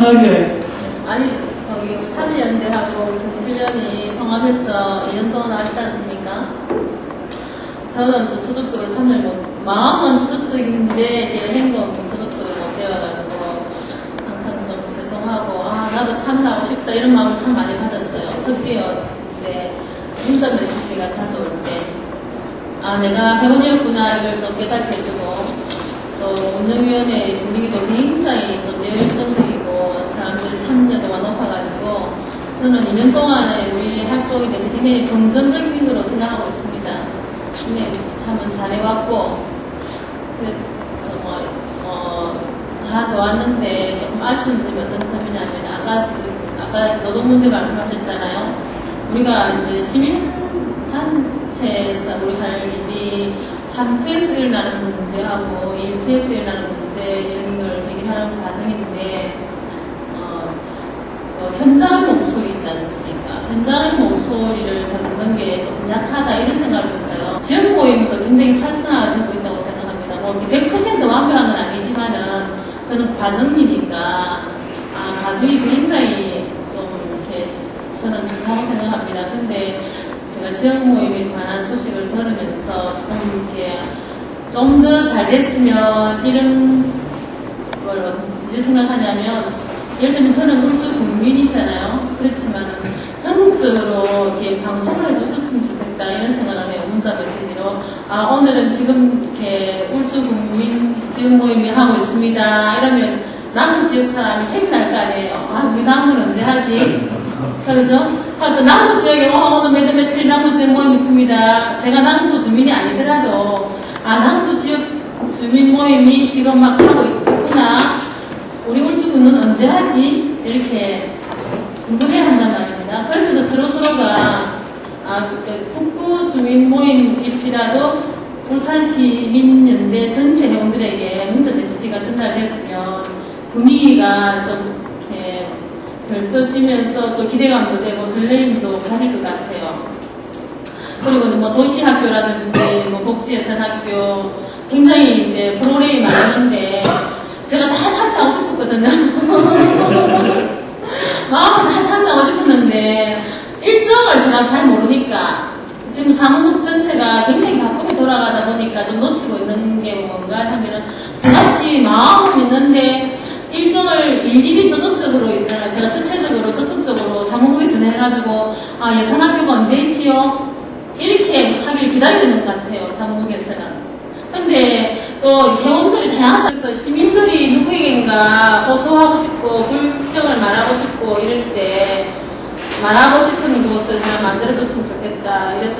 편하게. 아니, 거기 참여연대하고 경실련이 통합해서 2년 동안 왔지 않습니까? 저는 좀 적극적으로 참여를 마음은 적극적인데 행동은 적극적으로 못 되어가지고 항상 좀 죄송하고 나도 참여하고 싶다 이런 마음을 참 많이 가졌어요. 특히 이제 문자 메시지가 자주 올 때 내가 회원이었구나 이걸 좀 깨닫게해주고 또 운영위원회 분위기도 굉장히 좀 열정적이고 사람들 참여도가 높아가지고 저는 2년 동안에 우리 활동에 대해서 굉장히 긍정적인 힘으로 생각하고 있습니다. 네, 참은 잘해왔고 그래서 다 좋았는데 조금 아쉬운 점이 어떤 점이냐면 아까 노동문제 말씀하셨잖아요. 우리가 이제 시민단체에서 우리 할 일이 3투에서 일어나는 문제하고 1투에서 일어나는 문제 이런 걸 해결하는 과정인데 현장의 목소리 있지 않습니까? 현장의 목소리를 듣는 게 조금 약하다 이런 생각을 했어요. 지역 모임도 굉장히 활성화되고 있다고 생각합니다. 뭐 100% 완벽한 건 아니지만은 그는 과정이니까 과정이 굉장히 좀 이렇게 저는 중요하고 생각합니다. 근데 제가 지역 모임에 관한 소식을 들으면서 조금 이렇게 좀 더 잘 됐으면 이런 걸 어떻게 생각하냐면 예를 들면 저는 울주 국민이잖아요. 그렇지만 전국적으로 이렇게 방송을 해주셨으면 좋겠다 이런 생각을 해요. 문자 메시지로 오늘은 지금 이렇게 울주 국민 지역 모임이 하고 있습니다. 이러면 남부 지역 사람이 생각날 거 아니에요. 우리 남부는 언제 하지? 그죠? 또 남부 지역에 오늘 몇 며칠 남부 지역 모임 있습니다. 제가 남부 주민이 아니더라도 남부 지역 주민 모임이 지금 막 하고 있구나. 우리 울주군은 언제 하지? 이렇게 궁금해 한단 말입니다. 그러면서 서로가 북구 주민 모임일지라도 울산시민연대 전체 회원들에게 문자 메시지가 전달됐으면 분위기가 좀 이렇게 별떠지면서 또 기대감도 되고 설레임도 가질 것 같아요. 그리고 뭐 도시학교라든지 뭐 복지예산학교 굉장히 이제 프로그램이 많은데 제가 다 참여하고 싶었거든요. 마음은 다 참여하고 싶었는데 일정을 제가 잘 모르니까 지금 사무국 전체가 굉장히 바쁘게 돌아가다 보니까 좀 놓치고 있는 게 뭔가 하면은 저같이 마음은 있는데 일정을 일일이 적극적으로 있잖아요. 제가 주체적으로 적극적으로 사무국에 전화해가지고 예산학교가 언제 있지요? 이렇게 하길 기다리는 것 같아요. 사무국에서는. 근데 또 회원들이 다양하죠. 그래서 시민들이 누구에겐가 호소하고 싶고 불평을 말하고 싶고 이럴 때 말하고 싶은 곳을 하나 만들어줬으면 좋겠다. 그래서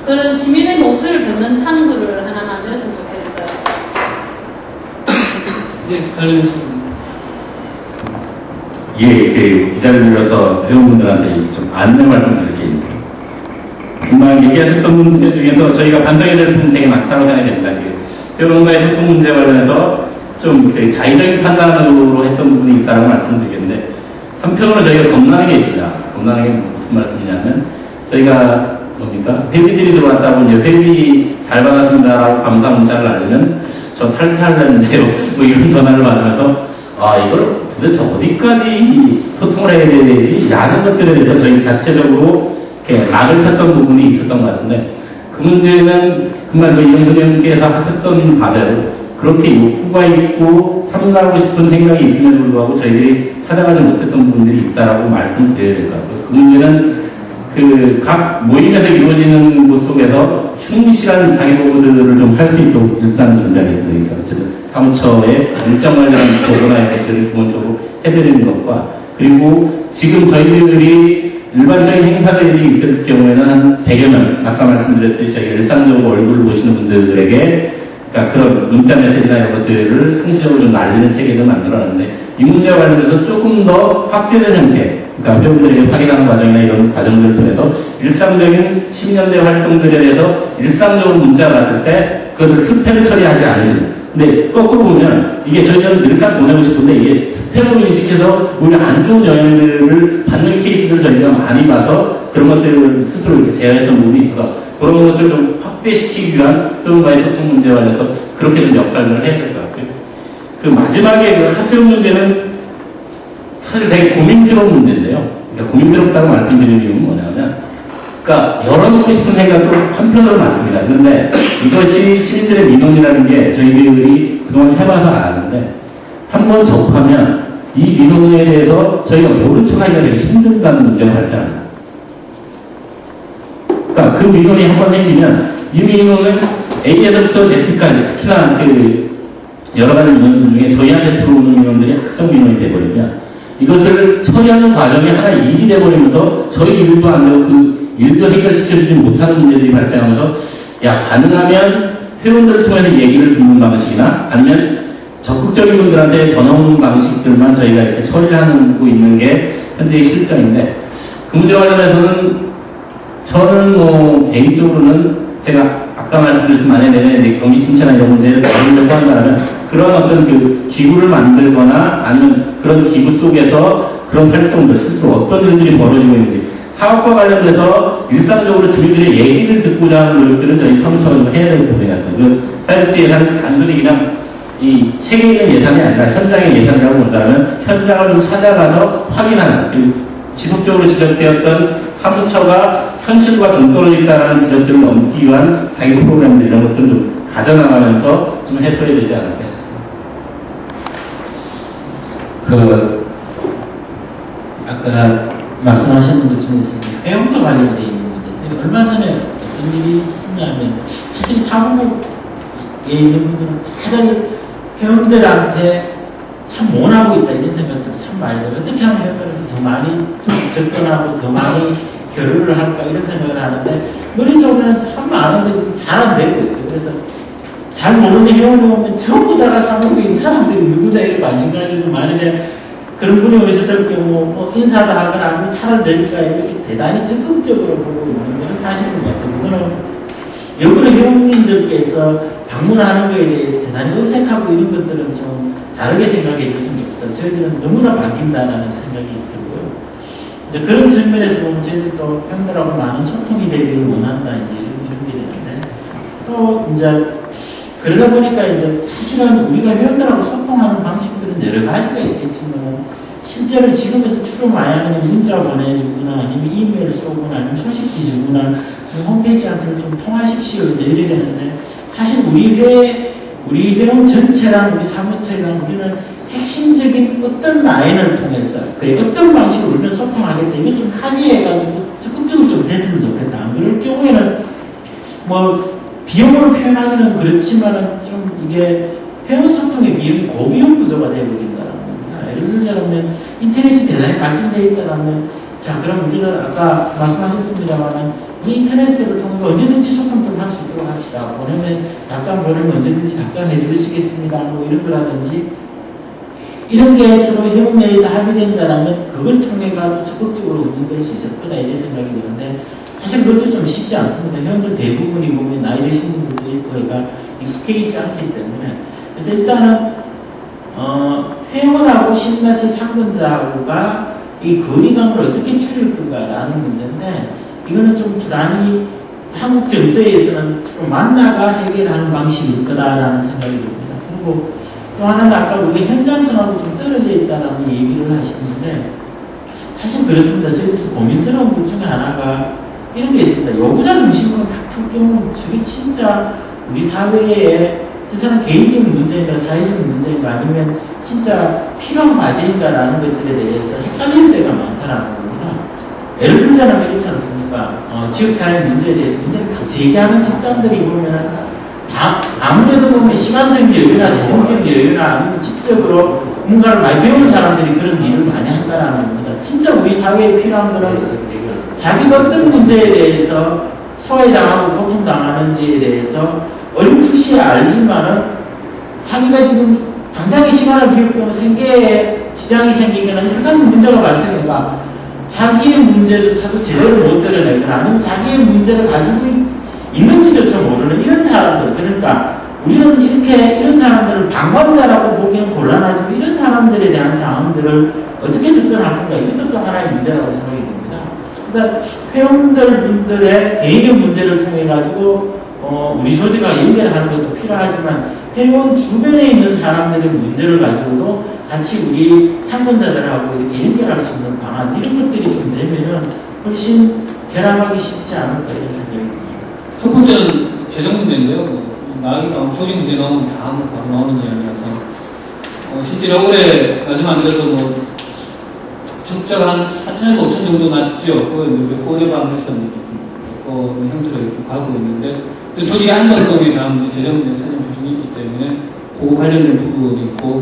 그런 시민의 목소리를 듣는 창구를 하나 만들었으면 좋겠어요. 네, 관련해서. 이 자리를 빌어서 회원분들한테 좀 안내 말씀드릴 게 있는데요. 금방 얘기하셨던 문제 중에서 저희가 반성해야 될 부분 되게 많다고 생각이 됩니다. 회원과의 소통 문제 관련해서 좀 자의적인 판단으로 했던 부분이 있다고 말씀드리겠는데, 한편으로 저희가 겁나는 게 있습니다. 겁나는 게 무슨 말씀이냐면, 저희가 회비들이 들어왔다고 이제 회비 잘 받았습니다라고 감사 문자를 알리면 저 탈퇴하려는데요. 뭐 이런 전화를 받으면서 이걸 도대체 어디까지 소통을 해야 되지? 라는 것들에 대해서 저희 자체적으로 이렇게 락을 쳤던 부분이 있었던 것 같은데, 그 문제는 정말 이영선 의원께서 하셨던 바대로 그렇게 욕구가 있고 참가하고 싶은 생각이 있음에도 불구하고 저희들이 찾아가지 못했던 부분들이 있다라고 말씀드려야 될 것 같고요. 그 문제는 각 모임에서 이루어지는 곳 속에서 충실한 자기보고들을 좀 할 수 있도록 일단 준비하겠습니다. 어쨌든 사무처에 일정 관련 보고나 것들을 기본적으로 해드리는 것과, 그리고 지금 저희들이 일반적인 행사들이 있을 경우에는 한 100여 명, 아까 말씀드렸듯이 저희가 일상적으로 얼굴을 보시는 분들에게 그러니까 그런 문자 메시지나 이런 것들을 상시적으로 좀 알리는 체계를 만들어놨는데, 이 문제와 관련해서 조금 더 확대된 형태, 그러니까 회원들에게 확인하는 과정이나 이런 과정들을 통해서 일상적인 시민연대 활동들에 대해서 일상적으로 문자가 왔을 때 그것을 스팸 처리하지 않으시는. 근데 거꾸로 보면 이게 저희는 늘상 보내고 싶은데 이게 스팸으로 인식해서 오히려 안 좋은 영향들을 받는 케이스를 저희가 많이 봐서 그런 것들을 스스로 이렇게 제어했던 부분이 있어서 그런 것들을 좀 확대시키기 위한 회원과의 소통 문제와 관해서 그렇게 좀 역할을 해야 될 것 같고요. 그 마지막에 그 하수용 문제는 사실 되게 고민스러운 문제인데요. 그러니까 고민스럽다고 말씀드리는 이유는 뭐냐면, 그러니까 열어놓고 싶은 생각도 한편으로 많습니다. 그런데 이것이 시민들의 민원이라는 게 저희들이 그동안 해봐서 아는데, 한번 접하면 이 민원에 대해서 저희가 모른 척하기가 되게 힘든다는 문제가 발생합니다. 그러니까 그 민원이 한번 생기면 이 민원은 A에서부터 Z까지, 특히나 그 여러 가지 민원들 중에 저희한테 들어오는 민원들이 학생 민원이 돼버리면 이것을 처리하는 과정이 하나의 일이 돼버리면서 저희 일도 안 되고 그 일도 해결시켜주지 못하는 문제들이 발생하면서, 야, 가능하면 회원들을 통해서 얘기를 듣는 방식이나 아니면 적극적인 분들한테 전화 오는 방식들만 저희가 이렇게 처리를 하고 있는 게 현재의 실정인데, 그 문제 관련해서는 저는 뭐 개인적으로는 제가 아까 말씀드렸지만 만약에 내년에 이제 경기 침체나 이런 문제를 다루려고 한다면 그런 어떤 그 기구를 만들거나 아니면 그런 기구 속에서 그런 활동들, 실제로 어떤 일들이 벌어지고 있는지 사업과 관련돼서 일상적으로 주민들의 얘기를 듣고자 하는 노력들은 저희 사무처가 좀 해야 되는 부분이 같습니다. 그 사회복지 예산은 단순히 그냥 이 책에 있는 예산이 아니라 현장의 예산이라고 본다면 현장을 좀 찾아가서 확인하는, 그리고 지속적으로 지적되었던 사무처가 현실과 동떨어져 있다는 지적들을 넘기 위한 자기 프로그램들 이런 것들을 좀 가져나가면서 좀 해소해야 되지 않을까 싶습니다. 아까 말씀하신 것 중에서 회원과 관련되어 있는 문제인데, 얼마 전에 어떤 일이 있었냐면, 사실 사무국에 있는 분들은 다들 회원들한테 참 원하고 있다 이런 생각들 참 많이 들어요. 어떻게 하면 회원들한테 더 많이 좀 접근하고 더 많이 교류를 할까 이런 생각을 하는데, 머릿속에는 참 많은데 잘 안 되고 있어요. 그래서 잘 모르는 회원이 오면 전부 다가 사무국에 있는 사람들이 누구다 이렇게 관심 가지고, 만약에 그런 분이 오셨을 경우 뭐 인사도 하거나 아니면 차를 드릴까 이렇게 대단히 적극적으로 보고 있는 건 사실인 것 같아요. 그거는 여러 회원님들께서 방문하는 것에 대해서 대단히 어색하고 이런 것들은 좀 다르게 생각해 줬으면 좋겠다. 저희들은 너무나 바뀐다는 생각이 들고요. 이제 그런 측면에서 보면 저희들도 회원들하고 많은 소통이 되기를 원한다, 이제 이런 게 되는데, 또 이제 그러다 보니까 이제 사실은 우리가 회원들하고 소통하는 방식들은 여러 가지가 있겠지만, 실제로 지금에서 주로 많이 하는 문자 보내주거나 아니면 이메일 쏘거나 아니면 소식지 주거나 홈페이지한테 좀 통하십시오 이제 이래야 되는데, 사실 우리 회원 전체랑 우리 사무처랑 우리는 핵심적인 어떤 라인을 통해서 어떤 방식으로 우리는 소통하겠다 이걸 좀 합의해가지고 적극적으로 좀 됐으면 좋겠다. 그럴 경우에는 뭐 비용으로 표현하기는 그렇지만은 좀 이게 회원 소통의 비용이 고비용 구조가 되어버린다는 겁니다. 예를 들자면 인터넷이 대단히 발전되어 있다면, 자 그럼 우리는 아까 말씀하셨습니다만은 우리 인터넷을 통해 언제든지 소통 좀 할 수 있도록 합시다. 보내면 답장 보내면 언제든지 답장해 주시겠습니다. 뭐 이런 거라든지 이런 게 서로 회원 내에서 합의된다면 그걸 통해 가지고 적극적으로 운영될 수 있을 거다 이런 생각이 드는데, 사실 그것도 좀 쉽지 않습니다. 회원들 대부분이 보면 나이 드신 분들도 있고 해가 익숙해 있지 않기 때문에. 그래서 일단은 회원하고 시민단체 상권자하고가 이 거리감을 어떻게 줄일 건가라는 문제인데, 이거는 좀 부단히 한국 정서에서는 주로 만나가 해결하는 방식일 거다라는 생각이 듭니다. 그리고 또 하나는 아까 우리 현장성하고 좀 떨어져 있다라는 얘기를 하시는데, 사실 그렇습니다. 저희도 고민스러운 것 중에 하나가 이런 게 있습니다. 요구자 중심으로 딱 풀 경우는 저게 진짜 우리 사회에 저 사람 개인적인 문제인가 사회적인 문제인가 아니면 진짜 필요한 과제인가라는 것들에 대해서 헷갈릴 때가 많다라는 겁니다. 예를 들자면 이렇지 않습니까? 지역사회 문제에 대해서 문제를 제기하는 집단들이 보면은 다 아무래도 보면 시간적인 여유나 재정적인 여유나 아니면 직접으로 뭔가를 많이 배운 사람들이 그런 일을 많이 한다라는 겁니다. 진짜 우리 사회에 필요한 거는 자기가 어떤 문제에 대해서 소외당하고 고통당하는지에 대해서 어렴풋이 알지만은 자기가 지금 당장의 시간을 비울 경우 생계에 지장이 생기거나 여러 가지 문제가 발생해가 자기의 문제조차도 제대로 못 드러내거나 아니면 자기의 문제를 가지고 있는지조차 모르는 이런 사람들, 그러니까 우리는 이렇게 이런 사람들을 방관자라고 보기는 곤란하지만 이런 사람들에 대한 상황들을 어떻게 접근할 건가, 이것도 또 하나의 문제라고 생각이 듭니다. 그래서 회원들 분들의 개인의 문제를 통해 가지고 우리 소지가 연결하는 것도 필요하지만 회원 주변에 있는 사람들의 문제를 가지고도 같이 우리 상권자들하고 이렇게 연결할 수 있는 방안 이런 것들이 좀 되면은 훨씬 결합하기 쉽지 않을까 이런 생각이 듭니다. 첫 번째는 재정 문제인데요. 나이 나오고 조직 문제 나오면 다 바로 나오는 이야기라서 실제로 올해 마지막 안 돼서 뭐 적자가 한 4천에서 5천 정도 났죠. 그거 후원의 방에서 형태로 쭉 가고 있는데 조직의 안정성에 대한 재정 문제 차진 부분이 있기 때문에 그 관련된 부분이 있고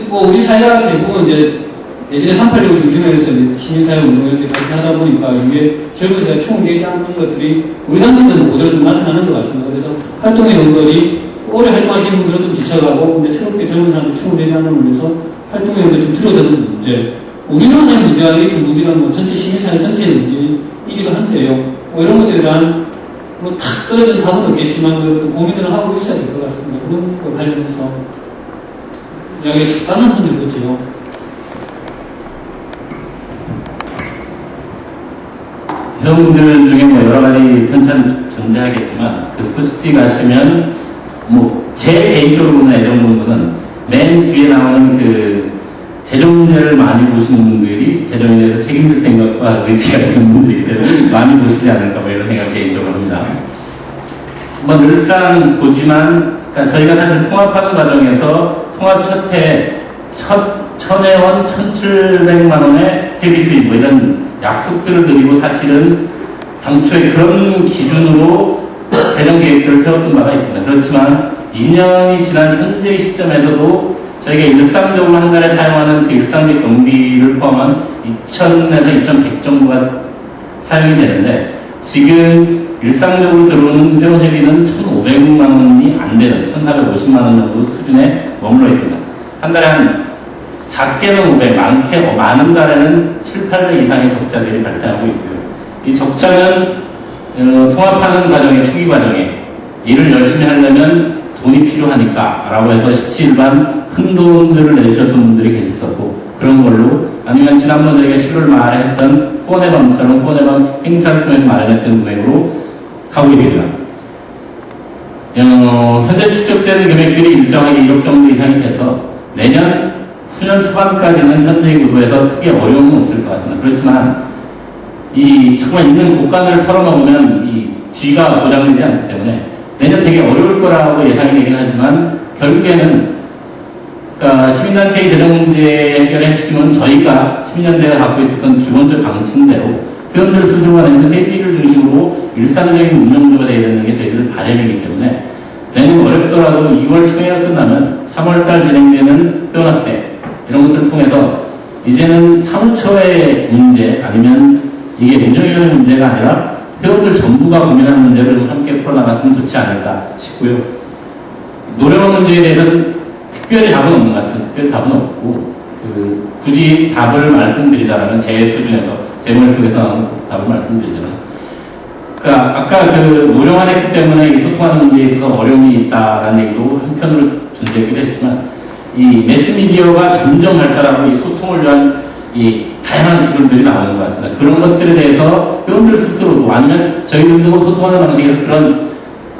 뭐 우리 사회가 대부분 이제 예전에 386 중심에서 시민사회 운동 이런 데 그렇게 하다 보니까 이게 젊은 세대가 충족되지 않는 것들이 우리 단체도 그대로 좀 나타나는 것 같습니다. 그래서 활동회원들이 오래 활동하시는 분들은 좀 지쳐가고 근데 새롭게 젊은 사람들이 충족되지 않는 면에서 활동회원들이 좀 줄어드는 문제 우리나라의 문제가 이렇게 문제가 뭐 전체 시민사회 전체의 문제이기도 한데요. 뭐 이런 것들에 대한 뭐 탁 떨어진 답은 없겠지만 그래도 고민을 하고 있어야 될 것 같습니다. 그런 거 관련해서 이야기가 적당한 분들 거지요. 회원분들 중에 뭐 여러 가지 편차는 존재하겠지만 그 솔직히 가시면 뭐 제 개인적으로 보는 애정본부는 맨 뒤에 나오는 그 재정 문제를 많이 보시는 분들이 재정에 대해서 책임질 생각과 의지가 있는 분들이기 때문에 많이 보시지 않을까 뭐 이런 생각 개인적으로 합니다. 뭐 늘상 보지만 그러니까 저희가 사실 통합하는 과정에서 통합 첫 해 천회원 1,700만 원의 회비 수입 뭐 이런 약속들을 드리고 사실은 당초에 그런 기준으로 재정 계획들을 세웠던 바가 있습니다. 그렇지만 2년이 지난 현재 시점에서도 저희가 일상적으로 한 달에 사용하는 그 일상적 경비를 포함한 2,000에서 2,100 정도가 사용이 되는데 지금 일상적으로 들어오는 회원 회비는 1,500만 원이 안 되는 1,450만 원 정도 수준에 머물러 있습니다. 한 달에 한 작게는 500, 많은 달에는 7, 8배 이상의 적자들이 발생하고 있고요. 이 적자는 통합하는 과정에, 초기 과정에 일을 열심히 하려면 돈이 필요하니까 라고 해서 십시일반 큰 돈들을 내주셨던 분들이 계셨었고 그런 걸로 아니면 지난번 저희가 11월 말에 했던 후원의 밤처럼 후원의 밤 행사를 통해서 마련했던 금액으로 가고 있습니다. 현재 축적되는 금액들이 일정하게 1억 정도 이상이 돼서 내년 수년 초반까지는 현재의 구도에서 크게 어려움은 없을 것 같습니다. 그렇지만 이 정말 있는 곳간을 털어놓으면 이 뒤가 보장되지 않기 때문에 내년 되게 어려울 거라고 예상이 되긴 하지만 결국에는 그러니까 시민단체의 재정 문제 해결의 핵심은 저희가 시민연대가 갖고 있었던 기본적 방침대로 회원들 스스로가 내는 회비를 중심으로 일상적인 운영도가 되어야 되는 게 저희들 바람이기 때문에 내년 어렵더라도 2월 초회가 끝나면 3월달 진행되는 회원합회 이런 것들을 통해서 이제는 사무처의 문제 아니면 이게 운영위원회 문제가 아니라 회원들 전부가 고민하는 문제를 좀 함께 풀어나갔으면 좋지 않을까 싶고요. 노령화 문제에 대해서는 특별히 답은 없는 것 같습니다. 특별히 답은 없고 굳이 답을 말씀드리자면 제 수준에서 제 머릿속에서 나오는 답을 말씀드리자면 그러니까 아까 그 노령화됐기 때문에 이 소통하는 문제에 있어서 어려움이 있다라는 얘기도 한편으로 존재하기도 했지만 이 매스미디어가 점점 발달하고 이 소통을 위한 이 다양한 기술들이 나오는 것 같습니다. 그런 것들에 대해서 회원들 스스로도 아니면 저희들도 소통하는 방식에서 그런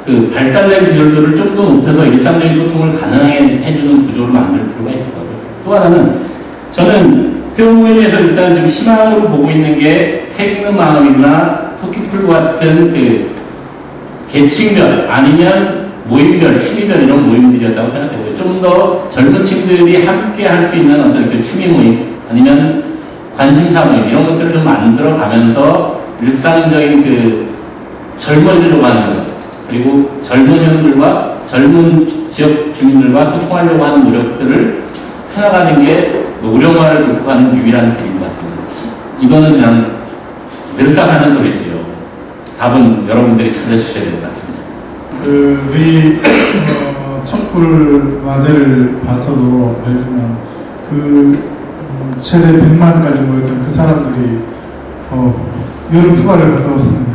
그 발달된 기술들을 좀 더 높여서 일상적인 소통을 가능하게 해주는 구조를 만들 필요가 있을 거고요. 또 하나는 저는 회원 모임에서 일단 좀 희망으로 보고 있는 게 책 읽는 마음이나 토끼풀 같은 그 계층별 아니면 모임별, 취미별 이런 모임들이었다고 생각되고요. 좀 더 젊은 층들이 함께 할 수 있는 어떤 그 취미 모임 아니면 관심사 모임 이런 것들을 좀 만들어 가면서 일상적인 그 젊어지려고 하는 것 그리고 젊은 회원들과 젊은 지역 주민들과 소통하려고 하는 노력들을 해나가는 게 노령화를 극복하는 유일한 길인 것 같습니다. 이거는 그냥 늘상 하는 소리지요. 답은 여러분들이 찾아주셔야 될 것 같습니다. 우리 촛불 화제를 봐서도 알지만 최대 100만까지 모였던 그 사람들이 여름 휴가를 갔다 왔는데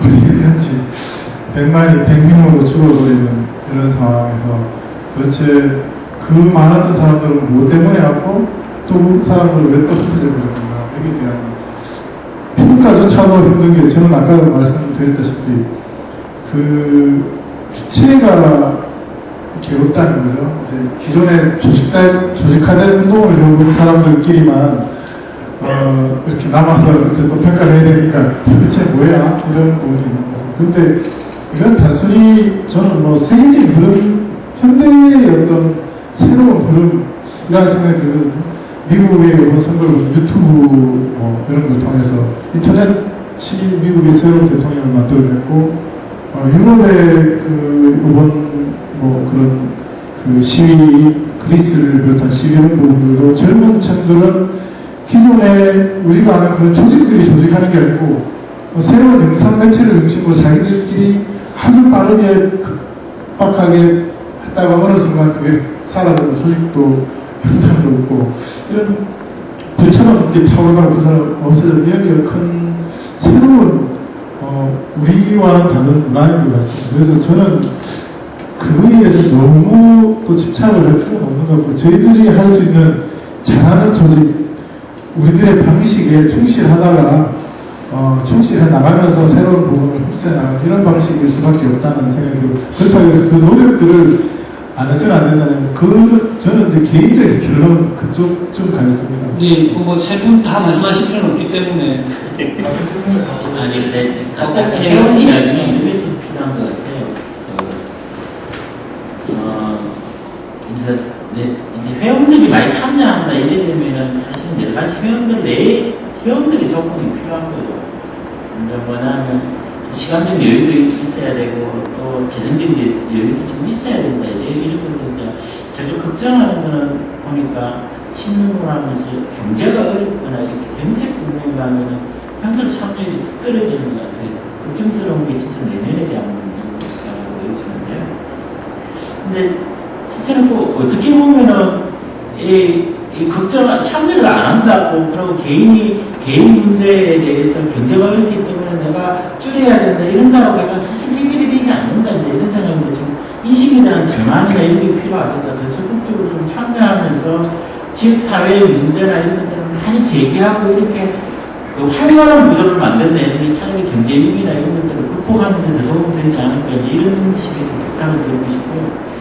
어디 갔는지 100만이 100명으로 죽어버리는 이런 상황에서 도대체 그 많았던 사람들은 뭐 때문에 왔고 또 그 사람들은 왜 또 흩어져 버렸는가 여기에 대한 평가조차도 힘든 게 저는 아까도 말씀드렸다시피 그 주체가 이렇게 없다는 거죠. 이제 기존에 조직화된 운동을 해온 사람들끼리만 이렇게 남아서 이제 또 평가를 해야 되니까 도대체 뭐야 이런 부분이 있는 거죠. 근데 이건 단순히 저는 뭐 세계적인 흐름, 현대의 어떤 새로운 흐름이라는 생각이 들거든요. 미국의 이번 선거를 유튜브 이런 걸 통해서 인터넷이 미국의 새로운 대통령을 만들어냈고 유럽의 이번 그런 시위, 그리스를 비롯한 시위 이런 부분들도 젊은 층들은 기존에 우리가 아는 그런 조직들이 조직하는 게 아니고 새로운 영상 매체를 중심으로 자기들끼리 아주 빠르게 급박하게 했다가 어느 순간 그게 사라지고 조직도 현상도 없고 이런 불처럼 이렇게 타오르다가 그 사람 없어져 이런 게 큰 새로운 우리와는 다른 문화인 것 같습니다. 그래서 저는 그거에 대해서 너무 또 집착을 할 필요는 없는 것 같고 저희들이 할 수 있는 잘하는 조직 우리들의 방식에 충실하다가 충실해 나가면서 새로운 부분을 흡수해 나가는 이런 방식일 수밖에 없다는 생각이 들고 그렇다고 해서 그 노력들을 안 해서는 안 된다는 저는 이제 개인적인 결론 그쪽 좀 가겠습니다. 네, 세 분 다 말씀하실 필요는 없기 때문에 아니 근데 아까 해온 이야기는 이게 좀 필요한 것 같아요. 이제 회원들이 많이 참여한다 이래 되면은 사실은 여러 가지 회원들의 조건이 필요한 거죠. 이제 뭐냐면 시간적 여유도 있어야 되고 또 재정적 여유도 좀 있어야 된다 이제 이런 것들 제가 걱정하는 거는 보니까 신문을 하면서 경제가 어렵거나 이렇게 경제 국면에 가면은 현실 참여율이 툭 떨어지는 것 같아요. 걱정스러운 게 진짜 내년에 대한 문제라고 보여지는데요. 근데 실제로 또 어떻게 보면은 이 참여를 안 한다고 그리고 개인 문제에 대해서 경제가 어렵기 때문에 내가 줄여야 된다 이런다고 해가 사실 해결이 되지 않는다 이제 이런 생각인데 좀 인식에 대한 전환이나 이런 게 필요하겠다. 더 적극적으로 좀 참여하면서 지역 사회의 문제나 이런 것들을 많이 제기하고 이렇게 활발한 구조를 만들어내는 게 차라리 경제 위기나 이런 것들을 극복하는 데 더 도움이 되지 않을까 이제 이런 식의 좀 부탁을 드리고 싶고요.